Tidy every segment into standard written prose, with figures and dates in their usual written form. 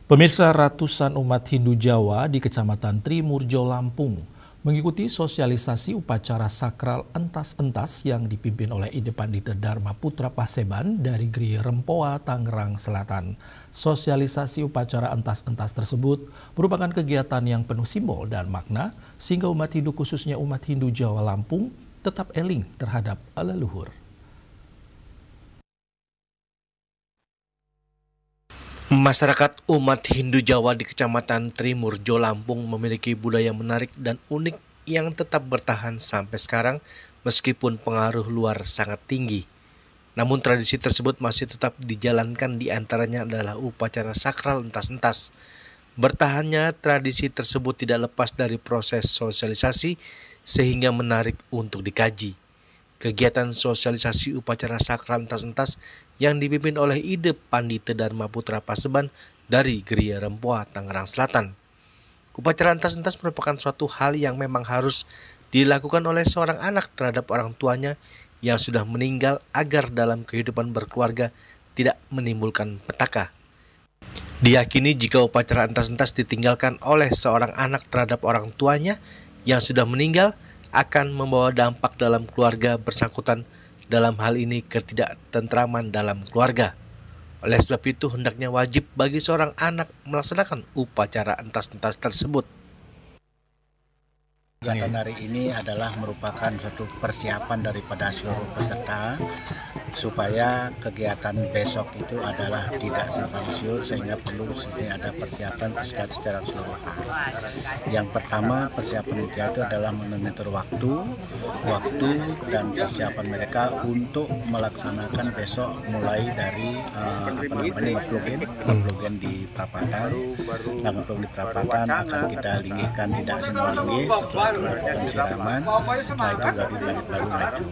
Pemirsa, ratusan umat Hindu Jawa di Kecamatan Trimurjo, Lampung mengikuti sosialisasi upacara sakral entas-entas yang dipimpin oleh Ide Pandita Dharma Putra Paseban dari Gria Rempoa, Tangerang Selatan. Sosialisasi upacara entas-entas tersebut merupakan kegiatan yang penuh simbol dan makna sehingga umat Hindu, khususnya umat Hindu Jawa Lampung, tetap eling terhadap leluhur. Masyarakat umat Hindu Jawa di Kecamatan Trimurjo, Lampung memiliki budaya menarik dan unik yang tetap bertahan sampai sekarang meskipun pengaruh luar sangat tinggi. Namun tradisi tersebut masih tetap dijalankan, di antaranya adalah upacara sakral entas-entas. Bertahannya tradisi tersebut tidak lepas dari proses sosialisasi sehingga menarik untuk dikaji. Kegiatan sosialisasi upacara sakral entas-entas yang dipimpin oleh Ide Pandita Dharma Putra Paseban dari Gria Rempoa, Tangerang Selatan. Upacara entas-entas merupakan suatu hal yang memang harus dilakukan oleh seorang anak terhadap orang tuanya yang sudah meninggal agar dalam kehidupan berkeluarga tidak menimbulkan petaka. Diyakini jika upacara entas-entas ditinggalkan oleh seorang anak terhadap orang tuanya yang sudah meninggal, akan membawa dampak dalam keluarga bersangkutan, dalam hal ini ketidaktentraman dalam keluarga. Oleh sebab itu hendaknya wajib bagi seorang anak melaksanakan upacara entas-entas tersebut. Kegiatan hari ini adalah merupakan suatu persiapan daripada seluruh peserta supaya kegiatan besok itu adalah tidak simpang siur, sehingga perlu ada persiapan secara keseluruhan. Yang pertama, persiapan itu adalah menentukan waktu dan persiapan mereka untuk melaksanakan besok, mulai dari ngeplugin di perapatan. Ngeplug di perapatan akan kita linggihkan tidak semua linggih setelah melakukan siraman, nah itu baru maju.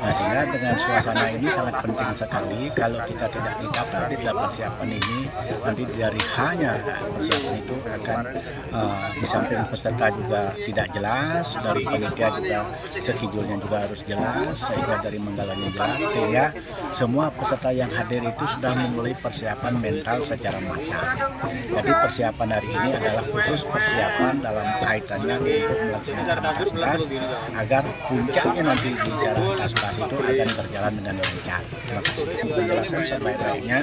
Nah, sehingga dengan suasana ini sangat penting sekali. Kalau kita tidak ditata di dalam persiapan ini, nanti dari hanya persiapan itu akan di samping peserta juga tidak jelas, dari panitia juga schedule-nya juga harus jelas, sehingga dari menggalanya jelas, sehingga semua peserta yang hadir itu sudah memulai persiapan mental secara matang. Jadi persiapan hari ini adalah khusus persiapan dalam kaitannya untuk melaksanakan entas-entas agar puncaknya nanti di jalan entas-entas itu akan berjalan dengan lancar. Terima kasih. Penjelasan sebaik-baiknya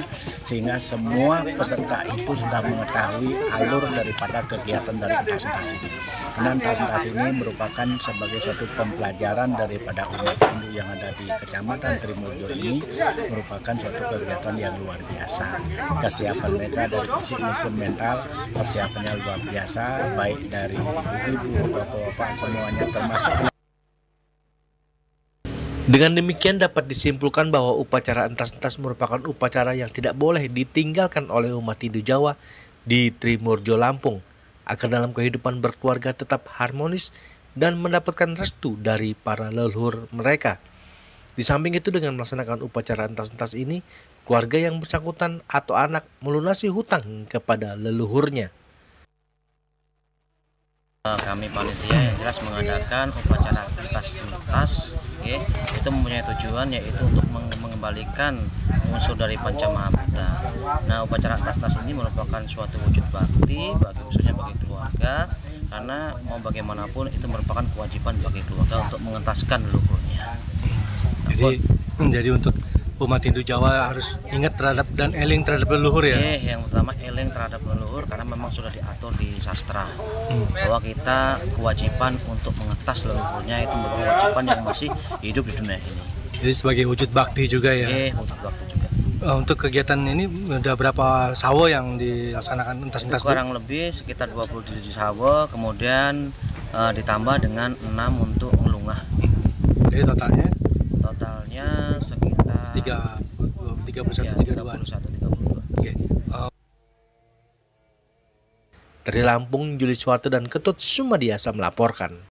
sehingga semua peserta itu sudah mengetahui alur daripada kegiatan dari entas-entas ini. Karena entas-entas ini merupakan sebagai suatu pembelajaran daripada umat Hindu yang ada di Kecamatan Trimurjo ini, merupakan suatu kegiatan yang luar biasa. Kesiapan mereka dari fisik maupun mental, persiapannya luar biasa, baik dari ibu-ibu, bapak-bapak, semuanya termasuk. Dengan demikian dapat disimpulkan bahwa upacara entas-entas merupakan upacara yang tidak boleh ditinggalkan oleh umat Hindu Jawa di Trimurjo, Lampung, agar dalam kehidupan berkeluarga tetap harmonis dan mendapatkan restu dari para leluhur mereka. Di samping itu, dengan melaksanakan upacara entas-entas ini, keluarga yang bersangkutan atau anak melunasi hutang kepada leluhurnya. Kami panitia yang jelas mengadakan upacara entas-entas, itu mempunyai tujuan yaitu untuk mengembalikan unsur dari Panca Mahabhuta. Nah, upacara entas-entas ini merupakan suatu wujud bakti khususnya bagi keluarga, karena mau bagaimanapun itu merupakan kewajiban bagi keluarga untuk mengentaskan leluhurnya. Jadi untuk umat Hindu Jawa harus ingat terhadap dan eling terhadap leluhur ya? Yang utama eling terhadap leluhur, karena memang sudah diatur di sastra bahwa kita kewajiban untuk mengetas leluhurnya itu merupakan kewajiban yang masih hidup di dunia ini. Jadi sebagai wujud bakti juga ya? Wujud bakti juga. Untuk kegiatan ini ada berapa sawo yang dilaksanakan entas-entas? Kurang lebih sekitar 27 sawo, kemudian ditambah dengan 6 untuk ngelungah. Jadi totalnya sekitar 31-32. Okay. Dari Lampung, Juli Suwarto dan Ketut Sumadiasa melaporkan.